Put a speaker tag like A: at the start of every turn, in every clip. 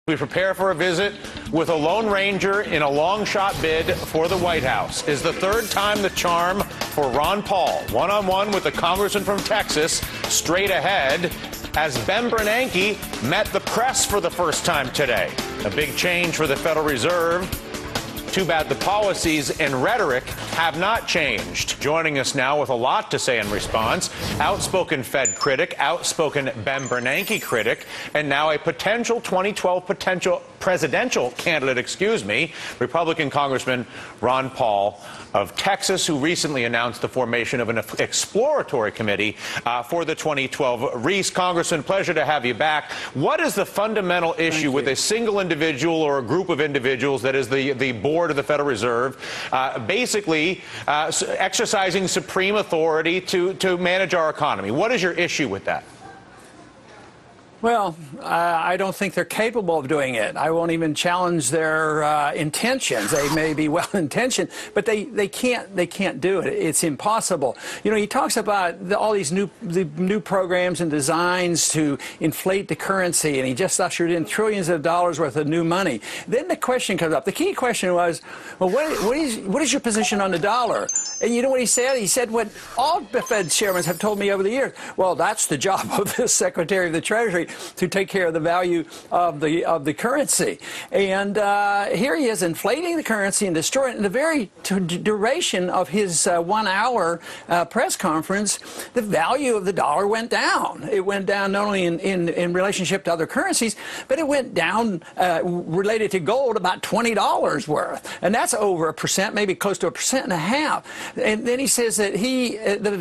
A: We prepare for a visit with a Lone Ranger in a long shot bid for the White House. Is the third time the charm for Ron Paul? One-on-one with the congressman from Texas, straight ahead, as Bernanke met the press for the first time today. A big change for the Federal Reserve. Too bad the policies and rhetoric have not changed. Joining us now with a lot to say in response, outspoken Fed critic, outspoken Bernanke critic, and now a potential 2012 presidential candidate, Republican Congressman Ron Paul of Texas, who recently announced the formation of an exploratory committee for the 2012 race. Congressman, pleasure to have you back. What is the fundamental issue with a single individual or a group of individuals that is the board of the Federal Reserve, basically exercising supreme authority to manage our economy? What is your issue with that?
B: Well, I don't think they're capable of doing it. I won't even challenge their intentions. They may be well-intentioned, but they can't do it. It's impossible. You know, he talks about all these new programs and designs to inflate the currency, and he just ushered in trillions of dollars worth of new money. Then the question comes up. The key question was, well, what is your position on the dollar? And you know what he said? He said what all the Fed chairmen have told me over the years. Well, that's the job of the Secretary of the Treasury, to take care of the value of the currency. And here he is inflating the currency and destroying it. In the very duration of his 1 hour press conference, the value of the dollar went down. It went down not only in relationship to other currencies, but it went down related to gold about $20 worth. And that's over 1%, maybe close to 1.5%. And then he says that the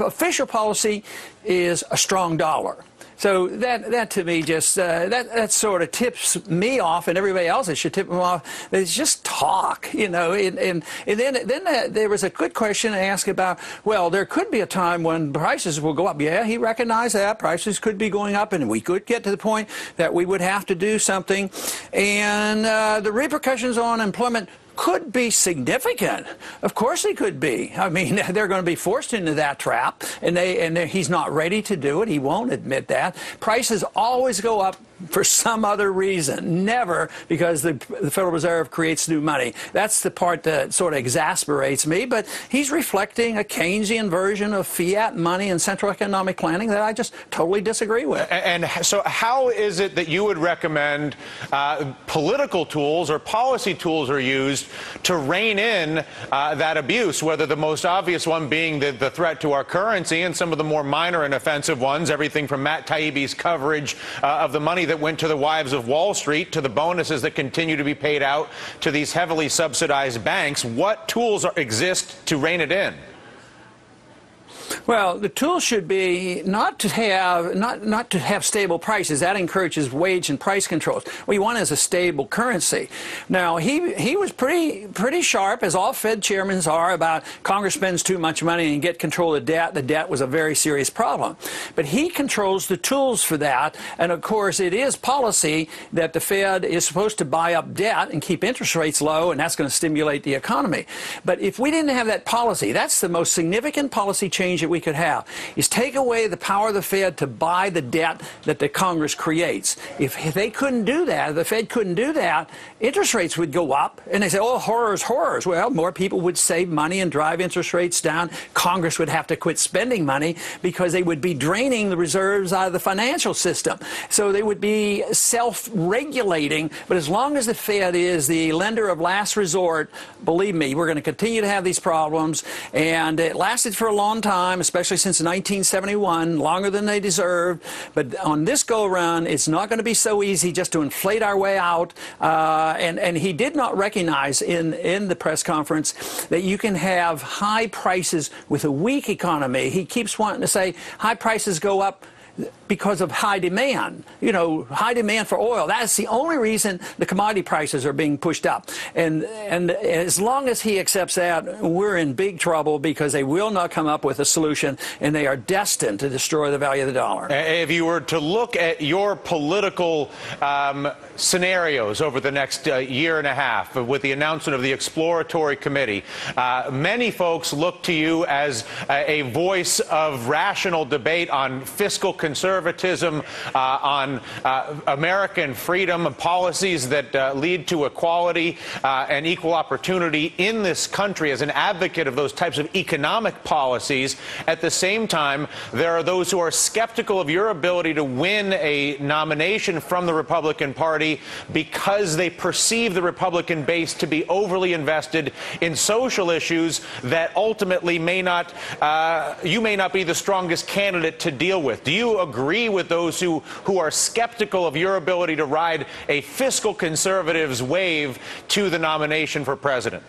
B: official policy is a strong dollar. So that to me just that sort of tips me off, and everybody else that should tip them off. It's just talk, you know. And then there was a good question asked about, well, there could be a time when prices will go up. Yeah, he recognized that prices could be going up, and we could get to the point that we would have to do something, and the repercussions on employment could be significant. Of course they could be. I mean, they're going to be forced into that trap, and he's not ready to do it. He won't admit that. Prices always go up for some other reason, never because the Federal Reserve creates new money. That's the part that sort of exasperates me, but he's reflecting a Keynesian version of fiat money and central economic planning that I just totally disagree with.
A: And so how is it that you would recommend political tools or policy tools are used to rein in that abuse, whether the most obvious one being the threat to our currency, and some of the more minor and offensive ones, everything from Matt Taibbi's coverage of the money that went to the wives of Wall Street to the bonuses that continue to be paid out to these heavily subsidized banks? What tools exist to rein it in?
B: Well, the tool should be not to have stable prices. That encourages wage and price controls. What you want is a stable currency. Now, he was pretty sharp, as all Fed chairmen are, about Congress spends too much money and get control of debt. The debt was a very serious problem. But he controls the tools for that. And, of course, it is policy that the Fed is supposed to buy up debt and keep interest rates low, and that's going to stimulate the economy. But if we didn't have that policy, that's the most significant policy change that we could have, is take away the power of the Fed to buy the debt that the Congress creates. If they couldn't do that, if the Fed couldn't do that, interest rates would go up, and they say, oh, horrors, horrors. Well, more people would save money and drive interest rates down. Congress would have to quit spending money because they would be draining the reserves out of the financial system. So they would be self-regulating, but as long as the Fed is the lender of last resort, believe me, we're going to continue to have these problems, and it lasted for a long time, especially since 1971, longer than they deserved. But on this go-around, it's not going to be so easy just to inflate our way out. And he did not recognize in the press conference that you can have high prices with a weak economy. He keeps wanting to say high prices go up because of high demand, high demand for oil. That's the only reason the commodity prices are being pushed up. And as long as he accepts that, we're in big trouble because they will not come up with a solution, and they are destined to destroy the value of the dollar. If
A: you were to look at your political scenarios over the next year and a half with the announcement of the exploratory committee, many folks look to you as a voice of rational debate on fiscal conservatism, on American freedom and policies that lead to equality and equal opportunity in this country, as an advocate of those types of economic policies. At the same time, there are those who are skeptical of your ability to win a nomination from the Republican Party because they perceive the Republican base to be overly invested in social issues that ultimately you may not be the strongest candidate to deal with. Do you agree with those who are skeptical of your ability to ride a fiscal conservative's wave to the nomination for president?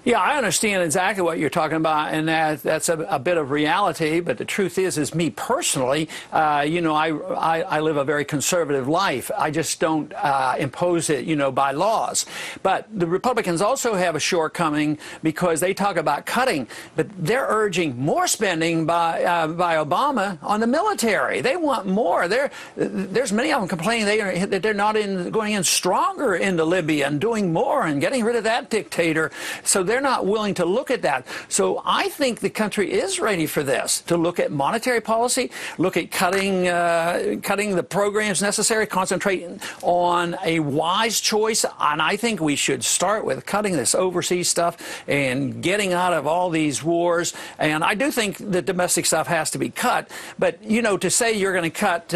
B: Yeah, I understand exactly what you're talking about, and that's a bit of reality. But the truth is me personally, I live a very conservative life. I just don't impose it, by laws. But the Republicans also have a shortcoming because they talk about cutting, but they're urging more spending by Obama on the military. They want more. There's many of them complaining that they're not going in stronger into Libya and doing more and getting rid of that dictator. So they're not willing to look at that. So I think the country is ready for this, to look at monetary policy, look at cutting the programs necessary, concentrating on a wise choice. And I think we should start with cutting this overseas stuff and getting out of all these wars. And I do think the domestic stuff has to be cut. But, to say you're going to cut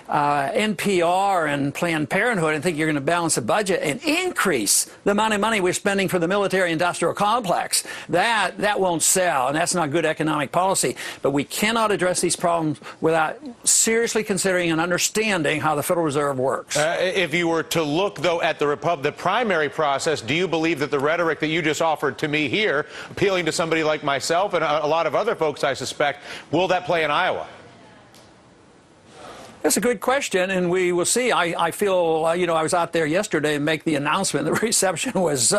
B: NPR and Planned Parenthood and think you're going to balance the budget and increase the amount of money we're spending for the military-industrial complex, that won't sell, and that's not good economic policy. But we cannot address these problems without seriously considering and understanding how the Federal Reserve works.
A: If you were to look, though, at the primary process, do you believe that the rhetoric that you just offered to me here, appealing to somebody like myself and a lot of other folks, I suspect, will that play in Iowa?
B: That's a good question, and we will see. I feel, I was out there yesterday and make the announcement. The reception was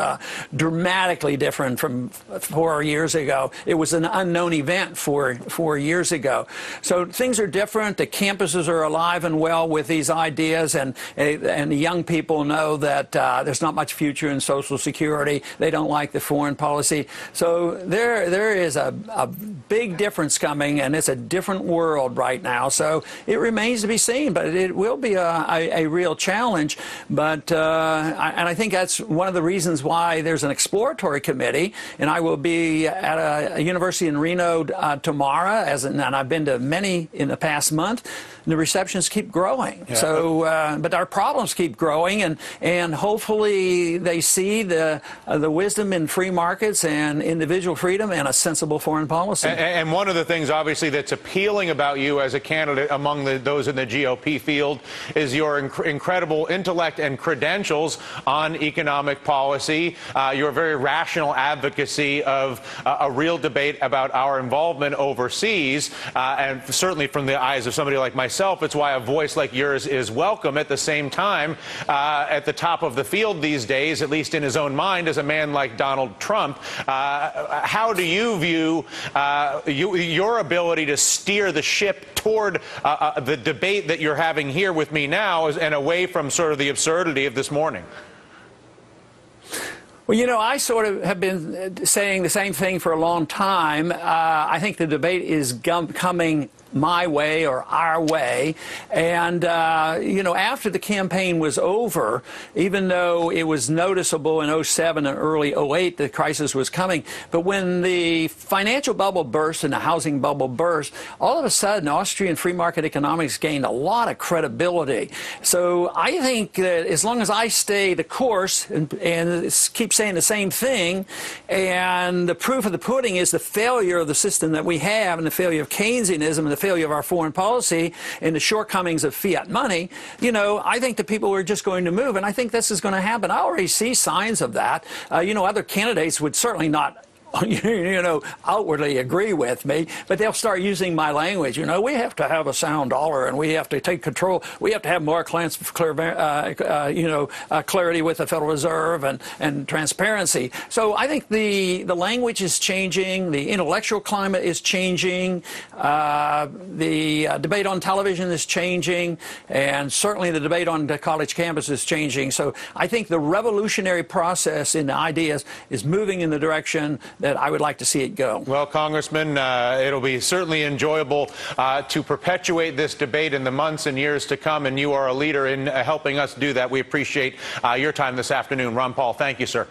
B: dramatically different from 4 years ago. It was an unknown event 4 years ago. So things are different. The campuses are alive and well with these ideas, and the young people know that there's not much future in Social Security. They don't like the foreign policy. So there is a big difference coming, and it's a different world right now. So it remains to be seen, but it will be a real challenge. But and I think that's one of the reasons why there's an exploratory committee, and I will be at a university in Reno tomorrow, and I've been to many in the past month. And the receptions keep growing. Yeah. So, but our problems keep growing, and hopefully they see the wisdom in free markets and individual freedom and a sensible foreign policy.
A: And one of the things, obviously, that's appealing about you as a candidate among those in the GOP field is your incredible intellect and credentials on economic policy, your very rational advocacy of a real debate about our involvement overseas, and certainly from the eyes of somebody like myself, it's why a voice like yours is welcome. At the same time, at the top of the field these days, at least in his own mind, is a man like Donald Trump. How do you view your ability to steer the ship toward the debate that you're having here with me now and away from sort of the absurdity of this morning?
B: Well, I sort of have been saying the same thing for a long time. I think the debate is coming my way or our way. And, after the campaign was over, even though it was noticeable in 07 and early 08, the crisis was coming. But when the financial bubble burst and the housing bubble burst, all of a sudden, Austrian free market economics gained a lot of credibility. So I think that as long as I stay the course and keep saying the same thing, and the proof of the pudding is the failure of the system that we have and the failure of Keynesianism and the failure of our foreign policy and the shortcomings of fiat money, I think the people are just going to move, and I think this is going to happen. I already see signs of that. Other candidates would certainly not outwardly agree with me, but they'll start using my language. We have to have a sound dollar, and we have to take control. We have to have more clarity with the Federal Reserve and transparency. So I think the language is changing. The intellectual climate is changing. The debate on television is changing, and certainly the debate on the college campus is changing. So I think the revolutionary process in the ideas is moving in the direction that I would like to see it go.
A: Well, Congressman, it'll be certainly enjoyable to perpetuate this debate in the months and years to come, and you are a leader in helping us do that. We appreciate your time this afternoon. Ron Paul, thank you, sir.